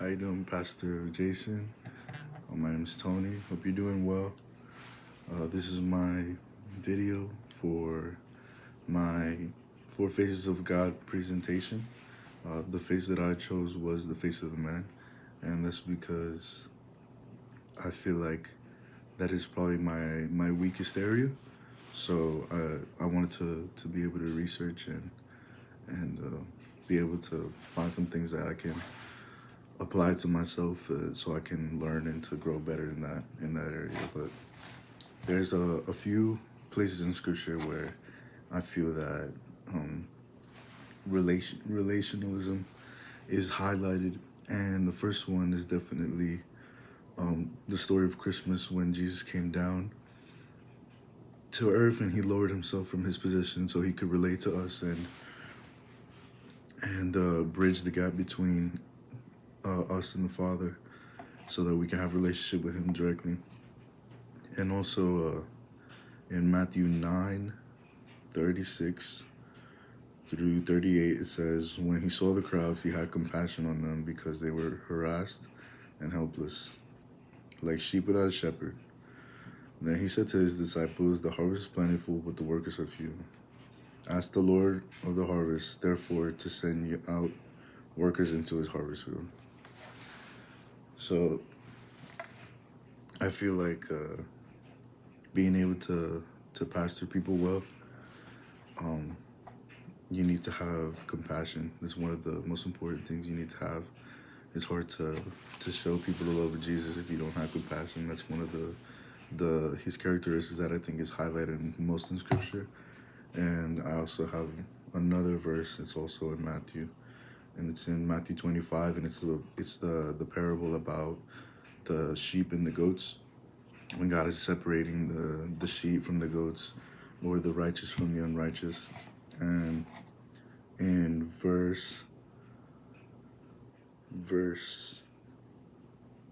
How you doing, Pastor Jason? My name is Tony. Hope you're doing well. This is my video for my Four Faces of God presentation. The face that I chose was the face of the man, and that's because I feel like that is probably my weakest area. So I wanted to be able to research and be able to find some things that I can apply to myself, so I can learn and to grow better in that area. But there's a few places in scripture where I feel that relationalism is highlighted, and the first one is definitely the story of Christmas when Jesus came down to earth and he lowered himself from his position so he could relate to us and bridge the gap between us and the Father, so that we can have a relationship with him directly. And also in Matthew 9:36 through 38, it says, when he saw the crowds, he had compassion on them because they were harassed and helpless, like sheep without a shepherd. Then he said to his disciples, the harvest is plentiful, but the workers are few. Ask the Lord of the harvest, therefore, to send out workers into his harvest field. So I feel like being able to pastor people well, you need to have compassion. It's one of the most important things you need to have. It's hard to show people the love of Jesus if you don't have compassion. That's one of his characteristics that I think is highlighted most in scripture. And I also have another verse. It's also in Matthew, and it's in Matthew 25, and it's the parable about the sheep and the goats, when God is separating the sheep from the goats, or the righteous from the unrighteous. And in verse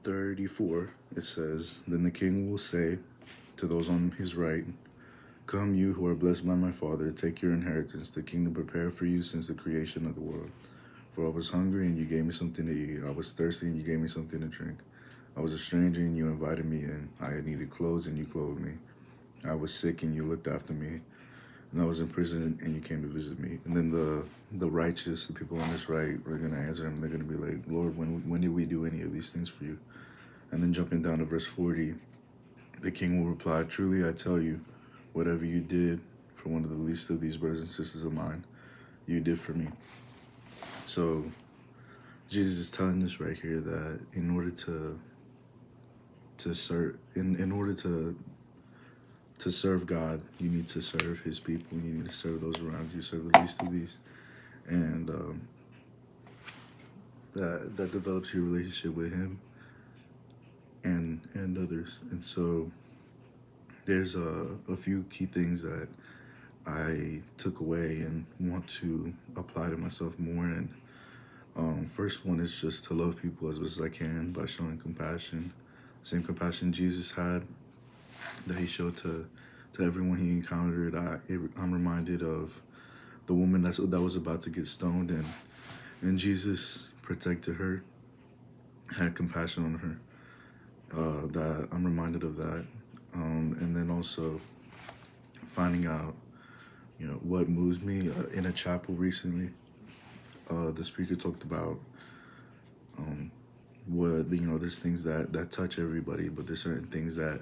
34, it says, then the king will say to those on his right, come, you who are blessed by my Father, take your inheritance, the kingdom prepared for you since the creation of the world. For I was hungry, and you gave me something to eat. I was thirsty, and you gave me something to drink. I was a stranger, and you invited me in. I needed clothes, and you clothed me. I was sick, and you looked after me. And I was in prison, and you came to visit me. And then the righteous, the people on his right, are going to answer him. They're going to be like, Lord, when did we do any of these things for you? And then jumping down to verse 40, the king will reply, truly I tell you, whatever you did for one of the least of these brothers and sisters of mine, you did for me. So Jesus is telling us right here that in order to serve, in order to serve God, you need to serve his people. You need to serve those around you, serve the least of these. And that develops your relationship with him and others. And so there's a few key things that I took away and want to apply to myself more. And first one is just to love people as much as I can by showing compassion. Same compassion Jesus had, that he showed to everyone he encountered. I'm reminded of the woman that was about to get stoned, and Jesus protected her, had compassion on her. That I'm reminded of that. And then also finding out, what moves me. In a chapel recently, the speaker talked about there's things that touch everybody, but there's certain things that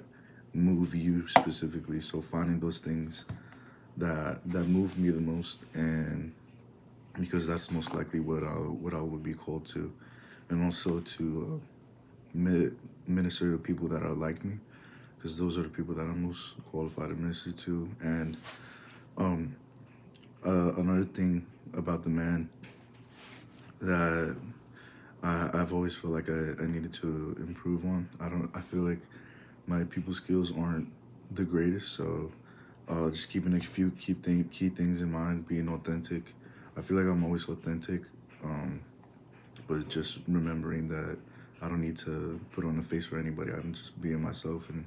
move you specifically. So finding those things that move me the most, and because that's most likely what I would be called to, and also to minister to people that are like me, because those are the people that I'm most qualified to minister to. And another thing about the man that I've always felt like I needed to improve on. I feel like my people skills aren't the greatest, so just keeping a few key things in mind, being authentic. I feel like I'm always authentic, but just remembering that I don't need to put on a face for anybody. I'm just being myself and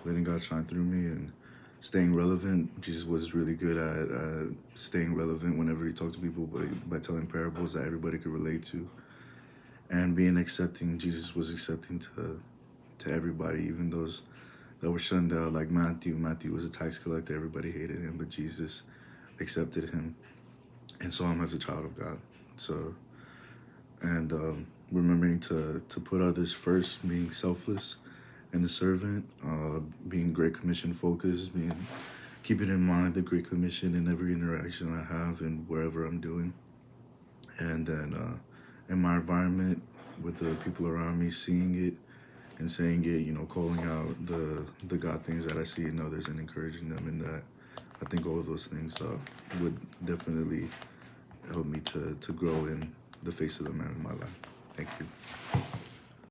letting God shine through me, and staying relevant. Jesus was really good at staying relevant whenever he talked to people by telling parables that everybody could relate to. and being accepting. Jesus was accepting to everybody, even those that were shunned out, like Matthew. Matthew was a tax collector. Everybody hated him, but Jesus accepted him and saw him as a child of God. So, and remembering to put others first, being selfless and a servant, being Great Commission focused, keeping in mind the Great Commission in every interaction I have and wherever I'm doing. And then in my environment, with the people around me, seeing it and saying it, calling out the God things that I see in others and encouraging them in that. I think all of those things would definitely help me to grow in the face of the man in my life. Thank you.